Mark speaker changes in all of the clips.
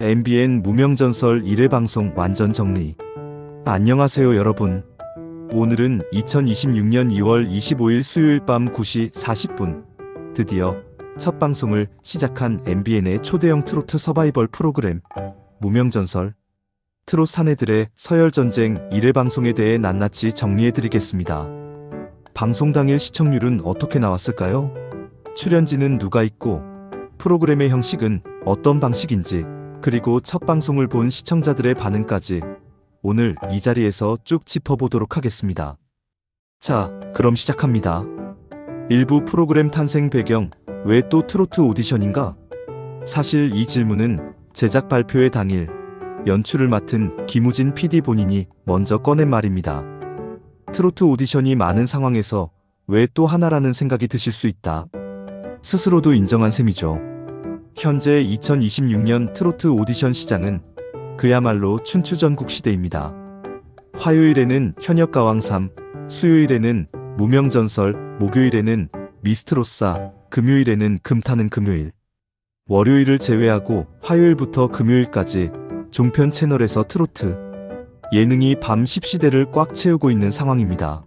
Speaker 1: MBN 무명전설 1회 방송 완전 정리. 안녕하세요 여러분. 오늘은 2026년 2월 25일 수요일 밤 9시 40분 드디어 첫 방송을 시작한 MBN의 초대형 트로트 서바이벌 프로그램 무명전설 트롯 사내들의 서열전쟁 1회 방송에 대해 낱낱이 정리해드리겠습니다. 방송 당일 시청률은 어떻게 나왔을까요? 출연진은 누가 있고 프로그램의 형식은 어떤 방식인지, 그리고 첫 방송을 본 시청자들의 반응까지 오늘 이 자리에서 쭉 짚어보도록 하겠습니다. 자, 그럼 시작합니다. 일부 프로그램 탄생 배경, 왜 또 트로트 오디션인가? 사실 이 질문은 제작 발표회 당일 연출을 맡은 김우진 PD 본인이 먼저 꺼낸 말입니다. 트로트 오디션이 많은 상황에서 왜 또 하나라는 생각이 드실 수 있다. 스스로도 인정한 셈이죠. 현재 2026년 트로트 오디션 시장은 그야말로 춘추전국 시대입니다. 화요일에는 현역가왕 3, 수요일에는 무명전설, 목요일에는 미스트롯사, 금요일에는 금타는 금요일. 월요일을 제외하고 화요일부터 금요일까지 종편 채널에서 트로트 예능이 밤 10시대를 꽉 채우고 있는 상황입니다.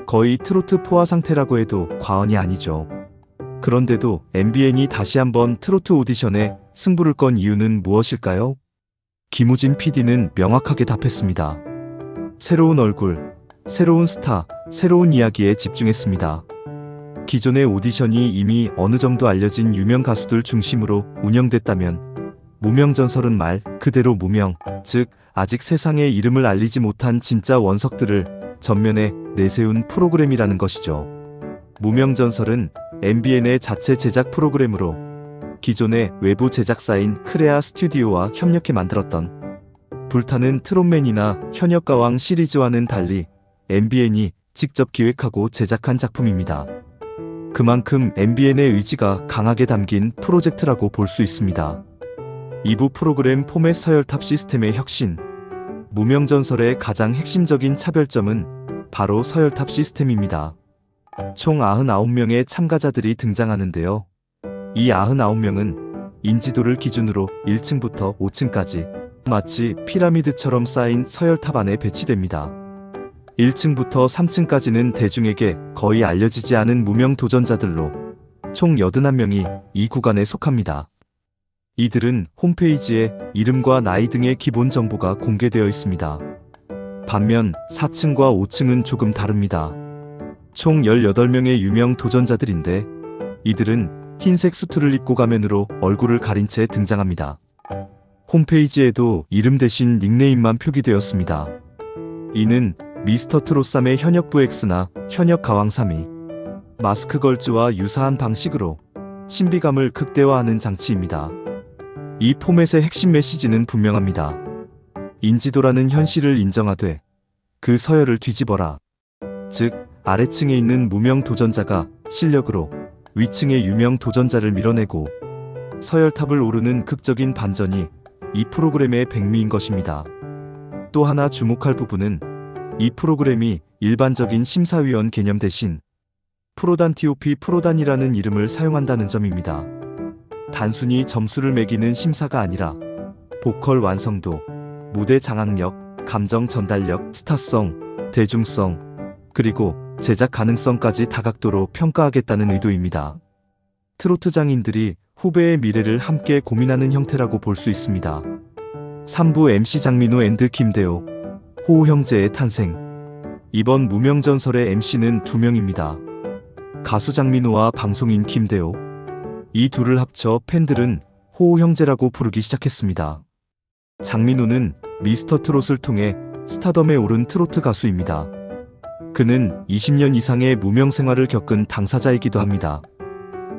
Speaker 1: 거의 트로트 포화 상태라고 해도 과언이 아니죠. 그런데도 MBN이 다시 한번 트로트 오디션에 승부를 건 이유는 무엇일까요? 김우진 PD는 명확하게 답했습니다. 새로운 얼굴, 새로운 스타, 새로운 이야기에 집중했습니다. 기존의 오디션이 이미 어느 정도 알려진 유명 가수들 중심으로 운영됐다면 무명전설은 말 그대로 무명, 즉 아직 세상에 이름을 알리지 못한 진짜 원석들을 전면에 내세운 프로그램이라는 것이죠. 무명전설은 MBN의 자체 제작 프로그램으로 기존의 외부 제작사인 크레아 스튜디오와 협력해 만들었던 불타는 트롯맨이나 현역가왕 시리즈와는 달리 MBN이 직접 기획하고 제작한 작품입니다. 그만큼 MBN의 의지가 강하게 담긴 프로젝트라고 볼 수 있습니다. 2부 프로그램 포맷 서열탑 시스템의 혁신. 무명전설의 가장 핵심적인 차별점은 바로 서열탑 시스템입니다. 총 99명의 참가자들이 등장하는데요. 이 99명은 인지도를 기준으로 1층부터 5층까지 마치 피라미드처럼 쌓인 서열탑 안에 배치됩니다. 1층부터 3층까지는 대중에게 거의 알려지지 않은 무명 도전자들로 총 81명이 이 구간에 속합니다. 이들은 홈페이지에 이름과 나이 등의 기본 정보가 공개되어 있습니다. 반면 4층과 5층은 조금 다릅니다. 총 18명의 유명 도전자들인데 이들은 흰색 수트를 입고 가면으로 얼굴을 가린 채 등장합니다. 홈페이지에도 이름 대신 닉네임만 표기되었습니다. 이는 미스터 트롯3의 현역부 X나 현역 가왕 3이 마스크 걸즈와 유사한 방식으로 신비감을 극대화하는 장치입니다. 이 포맷의 핵심 메시지는 분명합니다. 인지도라는 현실을 인정하되 그 서열을 뒤집어라. 즉 아래층에 있는 무명 도전자가 실력으로 위층의 유명 도전자를 밀어내고 서열탑을 오르는 극적인 반전이 이 프로그램의 백미인 것입니다. 또 하나 주목할 부분은 이 프로그램이 일반적인 심사위원 개념 대신 프로단 TOP 프로단이라는 이름을 사용한다는 점입니다. 단순히 점수를 매기는 심사가 아니라 보컬 완성도, 무대 장악력, 감정 전달력, 스타성, 대중성, 그리고 제작 가능성까지 다각도로 평가하겠다는 의도입니다. 트로트 장인들이 후배의 미래를 함께 고민하는 형태라고 볼 수 있습니다. 3부 MC 장민호 앤드 김대호, 호우 형제의 탄생. 이번 무명전설의 MC는 2명입니다. 가수 장민호와 방송인 김대호. 이 둘을 합쳐 팬들은 호우 형제라고 부르기 시작했습니다. 장민호는 미스터 트롯을 통해 스타덤에 오른 트로트 가수입니다. 그는 20년 이상의 무명 생활을 겪은 당사자이기도 합니다.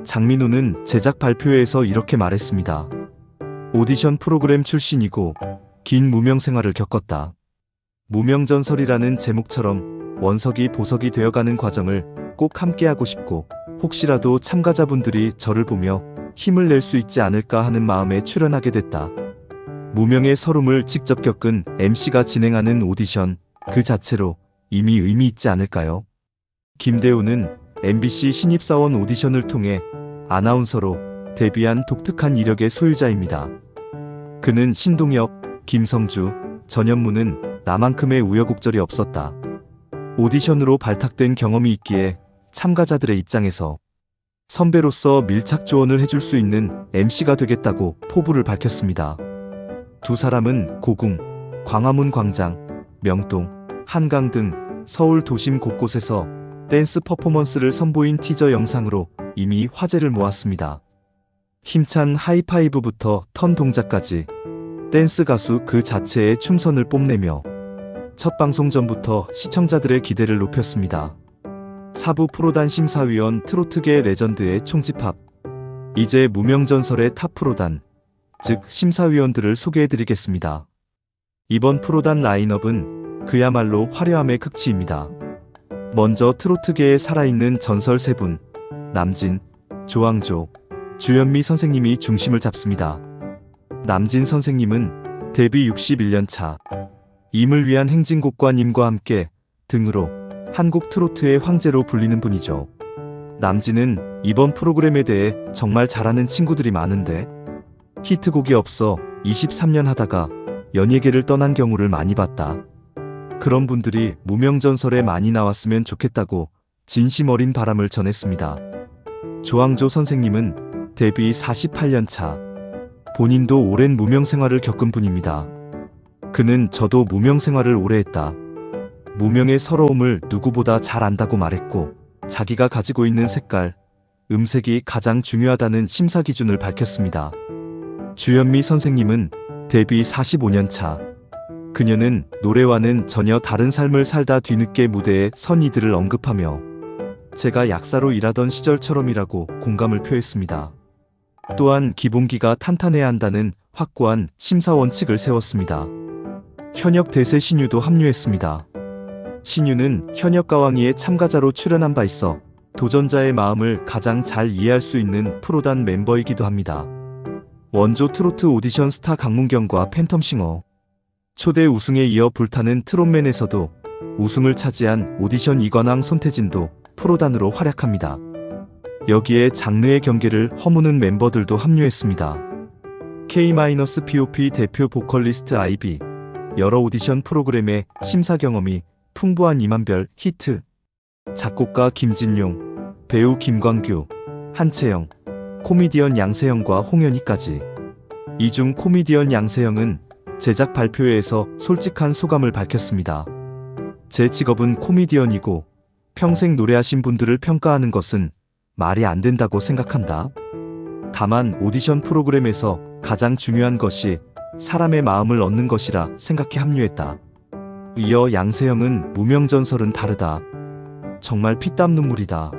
Speaker 1: 장민호는 제작 발표회에서 이렇게 말했습니다. 오디션 프로그램 출신이고 긴 무명 생활을 겪었다. 무명전설이라는 제목처럼 원석이 보석이 되어가는 과정을 꼭 함께하고 싶고 혹시라도 참가자분들이 저를 보며 힘을 낼 수 있지 않을까 하는 마음에 출연하게 됐다. 무명의 서름을 직접 겪은 MC가 진행하는 오디션 그 자체로 이미 의미 있지 않을까요? 김대호는 MBC 신입사원 오디션을 통해 아나운서로 데뷔한 독특한 이력의 소유자입니다. 그는 신동엽, 김성주, 전현무는 나만큼의 우여곡절이 없었다. 오디션으로 발탁된 경험이 있기에 참가자들의 입장에서 선배로서 밀착 조언을 해줄 수 있는 MC가 되겠다고 포부를 밝혔습니다. 두 사람은 고궁, 광화문 광장, 명동, 한강 등 서울 도심 곳곳에서 댄스 퍼포먼스를 선보인 티저 영상으로 이미 화제를 모았습니다. 힘찬 하이파이브부터 턴 동작까지 댄스 가수 그 자체의 춤선을 뽐내며 첫 방송 전부터 시청자들의 기대를 높였습니다. 사부 프로단 심사위원 트로트계 레전드의 총집합. 이제 무명전설의 탑 프로단, 즉 심사위원들을 소개해드리겠습니다. 이번 프로단 라인업은 그야말로 화려함의 극치입니다. 먼저 트로트계에 살아있는 전설 세 분, 남진, 조항조, 주현미 선생님이 중심을 잡습니다. 남진 선생님은 데뷔 61년 차, 임을 위한 행진곡과님과 함께 등으로 한국 트로트의 황제로 불리는 분이죠. 남진은 이번 프로그램에 대해 정말 잘하는 친구들이 많은데 히트곡이 없어 23년 하다가 연예계를 떠난 경우를 많이 봤다. 그런 분들이 무명전설에 많이 나왔으면 좋겠다고 진심 어린 바람을 전했습니다. 조항조 선생님은 데뷔 48년 차, 본인도 오랜 무명 생활을 겪은 분입니다. 그는 저도 무명 생활을 오래 했다. 무명의 서러움을 누구보다 잘 안다고 말했고 자기가 가지고 있는 색깔, 음색이 가장 중요하다는 심사 기준을 밝혔습니다. 주현미 선생님은 데뷔 45년 차, 그녀는 노래와는 전혀 다른 삶을 살다 뒤늦게 무대에 선 이들을 언급하며 제가 약사로 일하던 시절처럼이라고 공감을 표했습니다. 또한 기본기가 탄탄해야 한다는 확고한 심사 원칙을 세웠습니다. 현역 대세 신유도 합류했습니다. 신유는 현역 가왕이의 참가자로 출연한 바 있어 도전자의 마음을 가장 잘 이해할 수 있는 프로단 멤버이기도 합니다. 원조 트로트 오디션 스타 강문경과 팬텀싱어, 초대 우승에 이어 불타는 트롯맨에서도 우승을 차지한 오디션 이관왕 손태진도 프로단으로 활약합니다. 여기에 장르의 경계를 허무는 멤버들도 합류했습니다. K-POP 대표 보컬리스트 아이비, 여러 오디션 프로그램의 심사 경험이 풍부한 이만별 히트, 작곡가 김진용, 배우 김광규, 한채영, 코미디언 양세형과 홍현희까지. 이 중 코미디언 양세형은 제작 발표회에서 솔직한 소감을 밝혔습니다. 제 직업은 코미디언이고 평생 노래하신 분들을 평가하는 것은 말이 안 된다고 생각한다. 다만 오디션 프로그램에서 가장 중요한 것이 사람의 마음을 얻는 것이라 생각해 합류했다. 이어 양세형은 무명전설은 다르다. 정말 피땀 눈물이다.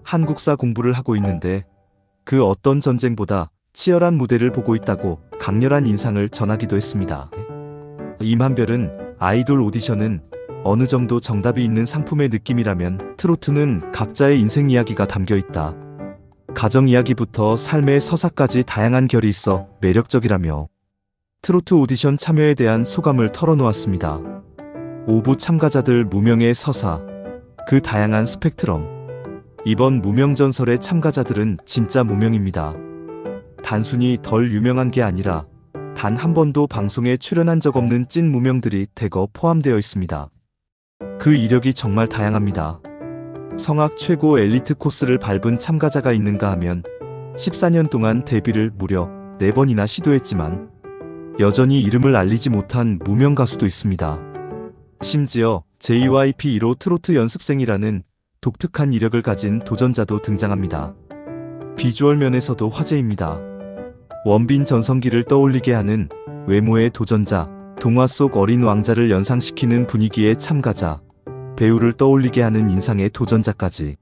Speaker 1: 한국사 공부를 하고 있는데 그 어떤 전쟁보다 치열한 무대를 보고 있다고 강렬한 인상을 전하기도 했습니다. 임한별은 아이돌 오디션은 어느 정도 정답이 있는 상품의 느낌이라면 트로트는 각자의 인생 이야기가 담겨 있다. 가정 이야기부터 삶의 서사까지 다양한 결이 있어 매력적이라며 트로트 오디션 참여에 대한 소감을 털어놓았습니다. 5부 참가자들 무명의 서사, 그 다양한 스펙트럼. 이번 무명전설의 참가자들은 진짜 무명입니다. 단순히 덜 유명한 게 아니라 단 한 번도 방송에 출연한 적 없는 찐 무명들이 대거 포함되어 있습니다. 그 이력이 정말 다양합니다. 성악 최고 엘리트 코스를 밟은 참가자가 있는가 하면 14년 동안 데뷔를 무려 4번이나 시도했지만 여전히 이름을 알리지 못한 무명 가수도 있습니다. 심지어 JYP 1호 트로트 연습생이라는 독특한 이력을 가진 도전자도 등장합니다. 비주얼 면에서도 화제입니다. 원빈 전성기를 떠올리게 하는 외모의 도전자, 동화 속 어린 왕자를 연상시키는 분위기의 참가자, 배우를 떠올리게 하는 인상의 도전자까지.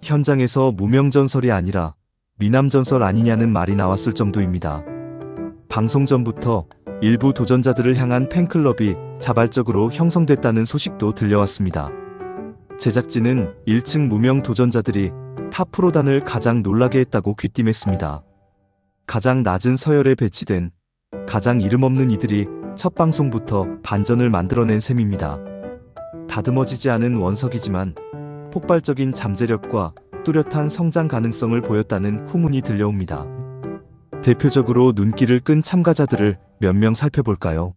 Speaker 1: 현장에서 무명전설이 아니라 미남전설 아니냐는 말이 나왔을 정도입니다. 방송 전부터 일부 도전자들을 향한 팬클럽이 자발적으로 형성됐다는 소식도 들려왔습니다. 제작진은 1층 무명 도전자들이 탑 프로단을 가장 놀라게 했다고 귀띔했습니다. 가장 낮은 서열에 배치된 가장 이름 없는 이들이 첫 방송부터 반전을 만들어낸 셈입니다. 다듬어지지 않은 원석이지만 폭발적인 잠재력과 뚜렷한 성장 가능성을 보였다는 후문이 들려옵니다. 대표적으로 눈길을 끈 참가자들을 몇 명 살펴볼까요?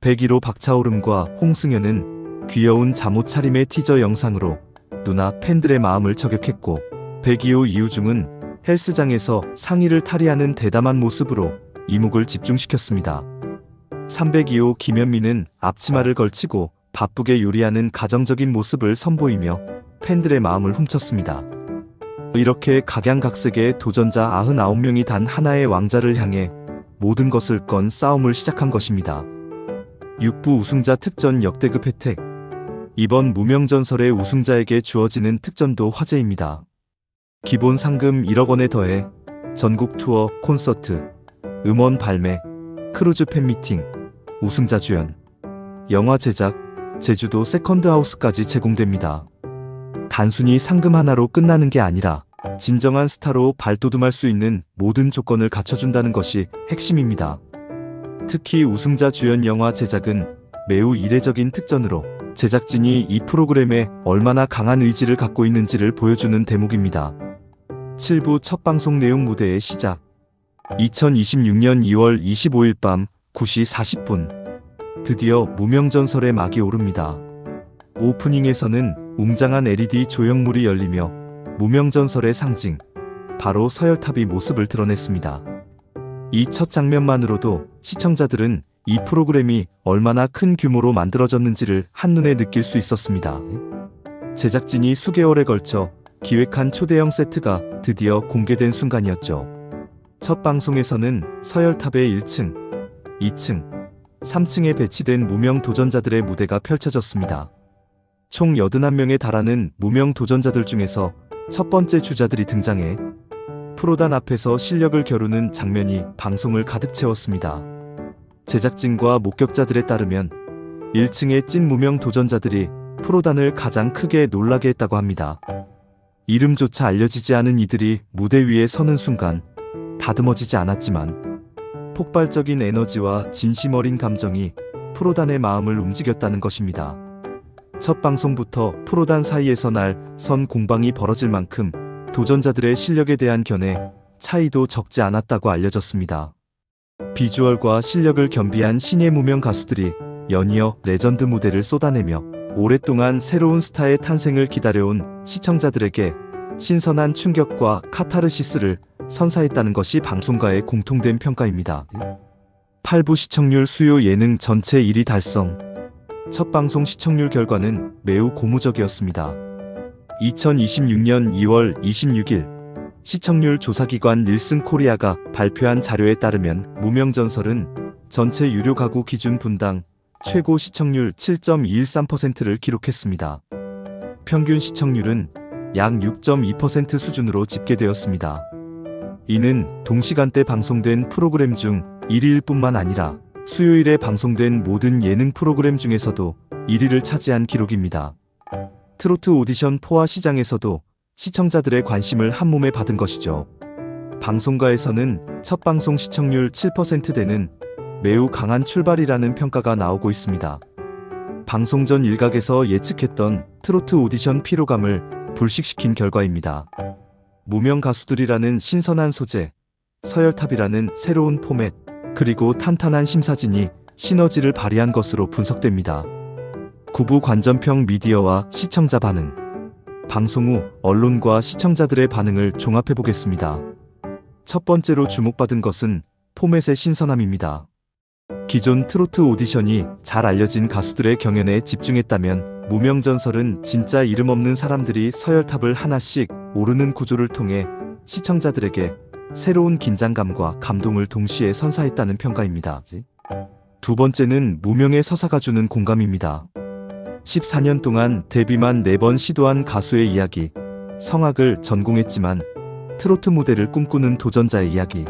Speaker 1: 101호 박차오름과 홍승연은 귀여운 잠옷 차림의 티저 영상으로 누나 팬들의 마음을 저격했고, 102호 이우중은 헬스장에서 상의를 탈의하는 대담한 모습으로 이목을 집중시켰습니다. 302호 김현민은 앞치마를 걸치고 바쁘게 요리하는 가정적인 모습을 선보이며 팬들의 마음을 훔쳤습니다. 이렇게 각양각색의 도전자 99명이 단 하나의 왕자를 향해 모든 것을 건 싸움을 시작한 것입니다. 6부 우승자 특전 역대급 혜택. 이번 무명전설의 우승자에게 주어지는 특전도 화제입니다. 기본 상금 1억 원에 더해 전국 투어, 콘서트, 음원 발매, 크루즈 팬미팅, 우승자 주연, 영화 제작, 제주도 세컨드하우스까지 제공됩니다. 단순히 상금 하나로 끝나는 게 아니라 진정한 스타로 발돋움할 수 있는 모든 조건을 갖춰준다는 것이 핵심입니다. 특히 우승자 주연 영화 제작은 매우 이례적인 특전으로 제작진이 이 프로그램에 얼마나 강한 의지를 갖고 있는지를 보여주는 대목입니다. 7부 첫 방송 내용 무대의 시작. 2026년 2월 25일 밤 9시 40분. 드디어 무명전설의 막이 오릅니다. 오프닝에서는 웅장한 LED 조형물이 열리며 무명전설의 상징, 바로 서열탑이 모습을 드러냈습니다. 이 첫 장면만으로도 시청자들은 이 프로그램이 얼마나 큰 규모로 만들어졌는지를 한눈에 느낄 수 있었습니다. 제작진이 수개월에 걸쳐 기획한 초대형 세트가 드디어 공개된 순간이었죠. 첫 방송에서는 서열탑의 1층, 2층, 3층에 배치된 무명 도전자들의 무대가 펼쳐졌습니다. 총 81명에 달하는 무명 도전자들 중에서 첫 번째 주자들이 등장해 프로단 앞에서 실력을 겨루는 장면이 방송을 가득 채웠습니다. 제작진과 목격자들에 따르면 1층의 찐 무명 도전자들이 프로단을 가장 크게 놀라게 했다고 합니다. 이름조차 알려지지 않은 이들이 무대 위에 서는 순간 다듬어지지 않았지만 폭발적인 에너지와 진심 어린 감정이 프로단의 마음을 움직였다는 것입니다. 첫 방송부터 프로단 사이에서 날 선 공방이 벌어질 만큼 도전자들의 실력에 대한 견해 차이도 적지 않았다고 알려졌습니다. 비주얼과 실력을 겸비한 신예 무명 가수들이 연이어 레전드 무대를 쏟아내며 오랫동안 새로운 스타의 탄생을 기다려온 시청자들에게 신선한 충격과 카타르시스를 선사했다는 것이 방송가의 공통된 평가입니다. 8부 시청률 수요 예능 전체 1위 달성. 첫 방송 시청률 결과는 매우 고무적이었습니다. 2026년 2월 26일 시청률 조사기관 닐슨 코리아가 발표한 자료에 따르면 무명전설은 전체 유료 가구 기준 분당 최고 시청률 7.213%를 기록했습니다. 평균 시청률은 약 6.2% 수준으로 집계되었습니다. 이는 동시간대 방송된 프로그램 중 1위일 뿐만 아니라 수요일에 방송된 모든 예능 프로그램 중에서도 1위를 차지한 기록입니다. 트로트 오디션 포화 시장에서도 시청자들의 관심을 한몸에 받은 것이죠. 방송가에서는 첫 방송 시청률 7%대는 매우 강한 출발이라는 평가가 나오고 있습니다. 방송 전 일각에서 예측했던 트로트 오디션 피로감을 불식시킨 결과입니다. 무명 가수들이라는 신선한 소재, 서열탑이라는 새로운 포맷, 그리고 탄탄한 심사진이 시너지를 발휘한 것으로 분석됩니다. 9부 관전평 미디어와 시청자 반응. 방송 후 언론과 시청자들의 반응을 종합해보겠습니다. 첫 번째로 주목받은 것은 포맷의 신선함입니다. 기존 트로트 오디션이 잘 알려진 가수들의 경연에 집중했다면 무명전설은 진짜 이름 없는 사람들이 서열탑을 하나씩 오르는 구조를 통해 시청자들에게 새로운 긴장감과 감동을 동시에 선사했다는 평가입니다. 두 번째는 무명의 서사가 주는 공감입니다. 14년 동안 데뷔만 4번 시도한 가수의 이야기, 성악을 전공했지만 트로트 무대를 꿈꾸는 도전자의 이야기.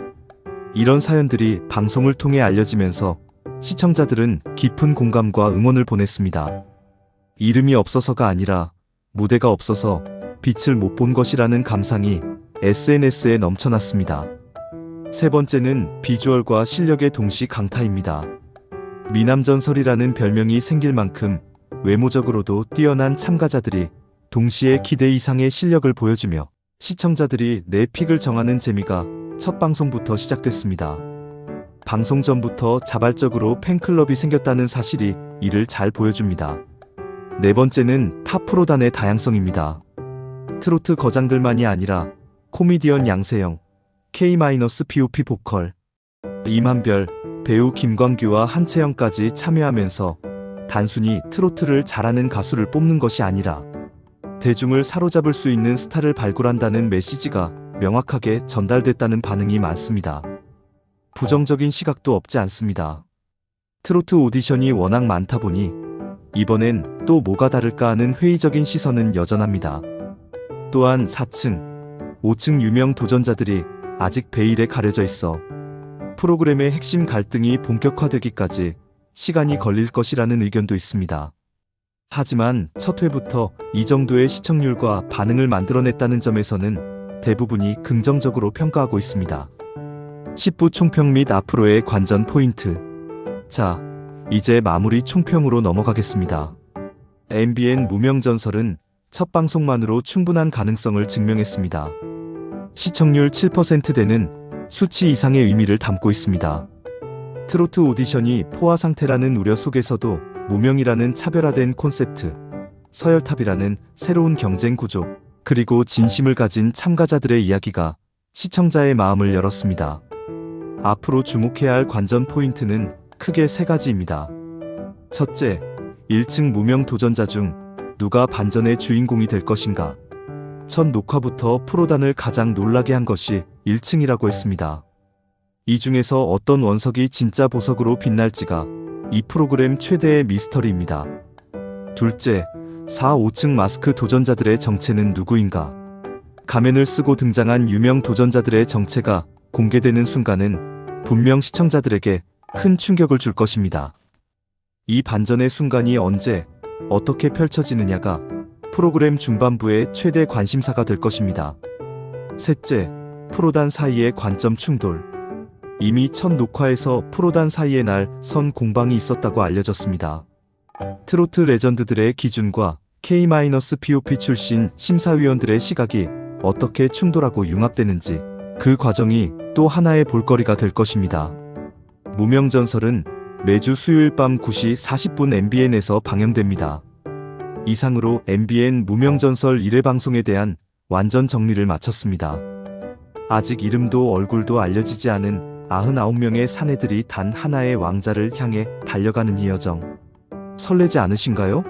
Speaker 1: 이런 사연들이 방송을 통해 알려지면서 시청자들은 깊은 공감과 응원을 보냈습니다. 이름이 없어서가 아니라 무대가 없어서 빛을 못 본 것이라는 감상이 SNS에 넘쳐났습니다. 세 번째는 비주얼과 실력의 동시 강타입니다. 미남전설이라는 별명이 생길 만큼 외모적으로도 뛰어난 참가자들이 동시에 기대 이상의 실력을 보여주며 시청자들이 내 픽을 정하는 재미가 첫 방송부터 시작됐습니다. 방송 전부터 자발적으로 팬클럽이 생겼다는 사실이 이를 잘 보여줍니다. 네 번째는 타 프로단의 다양성입니다. 트로트 거장들만이 아니라 코미디언 양세형, K-POP 보컬, 이만별, 배우 김광규와 한채영까지 참여하면서 단순히 트로트를 잘하는 가수를 뽑는 것이 아니라 대중을 사로잡을 수 있는 스타를 발굴한다는 메시지가 명확하게 전달됐다는 반응이 많습니다. 부정적인 시각도 없지 않습니다. 트로트 오디션이 워낙 많다 보니 이번엔 또 뭐가 다를까 하는 회의적인 시선은 여전합니다. 또한 4층, 5층 유명 도전자들이 아직 베일에 가려져 있어 프로그램의 핵심 갈등이 본격화되기까지 시간이 걸릴 것이라는 의견도 있습니다. 하지만 첫 회부터 이 정도의 시청률과 반응을 만들어냈다는 점에서는 대부분이 긍정적으로 평가하고 있습니다. 10부 총평 및 앞으로의 관전 포인트. 자, 이제 마무리 총평으로 넘어가겠습니다. MBN 무명전설은 첫 방송만으로 충분한 가능성을 증명했습니다. 시청률 7%대는 수치 이상의 의미를 담고 있습니다. 트로트 오디션이 포화 상태라는 우려 속에서도 무명이라는 차별화된 콘셉트, 서열탑이라는 새로운 경쟁 구조, 그리고 진심을 가진 참가자들의 이야기가 시청자의 마음을 열었습니다. 앞으로 주목해야 할 관전 포인트는 크게 세 가지입니다. 첫째, 1층 무명 도전자 중 누가 반전의 주인공이 될 것인가? 첫 녹화부터 프로단을 가장 놀라게 한 것이 1층이라고 했습니다. 이 중에서 어떤 원석이 진짜 보석으로 빛날지가 이 프로그램 최대의 미스터리입니다. 둘째, 4, 5층 마스크 도전자들의 정체는 누구인가? 가면을 쓰고 등장한 유명 도전자들의 정체가 공개되는 순간은 분명 시청자들에게 큰 충격을 줄 것입니다. 이 반전의 순간이 언제, 어떻게 펼쳐지느냐가 프로그램 중반부의 최대 관심사가 될 것입니다. 셋째, 프로단 사이의 관점 충돌. 이미 첫 녹화에서 프로단 사이의 날 선 공방이 있었다고 알려졌습니다. 트로트 레전드들의 기준과 K-POP 출신 심사위원들의 시각이 어떻게 충돌하고 융합되는지 그 과정이 또 하나의 볼거리가 될 것입니다. 무명전설은 매주 수요일 밤 9시 40분 MBN에서 방영됩니다. 이상으로 MBN 무명전설 1회 방송에 대한 완전 정리를 마쳤습니다. 아직 이름도 얼굴도 알려지지 않은 99명의 사내들이 단 하나의 왕자를 향해 달려가는 이 여정. 설레지 않으신가요?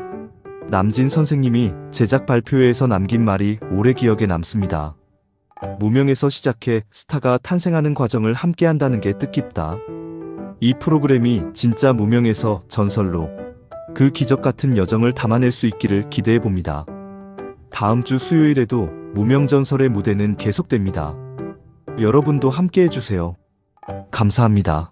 Speaker 1: 남진 선생님이 제작 발표회에서 남긴 말이 오래 기억에 남습니다. 무명에서 시작해 스타가 탄생하는 과정을 함께한다는 게 뜻깊다. 이 프로그램이 진짜 무명에서 전설로 그 기적 같은 여정을 담아낼 수 있기를 기대해 봅니다. 다음 주 수요일에도 무명전설의 무대는 계속됩니다. 여러분도 함께 해주세요. 감사합니다.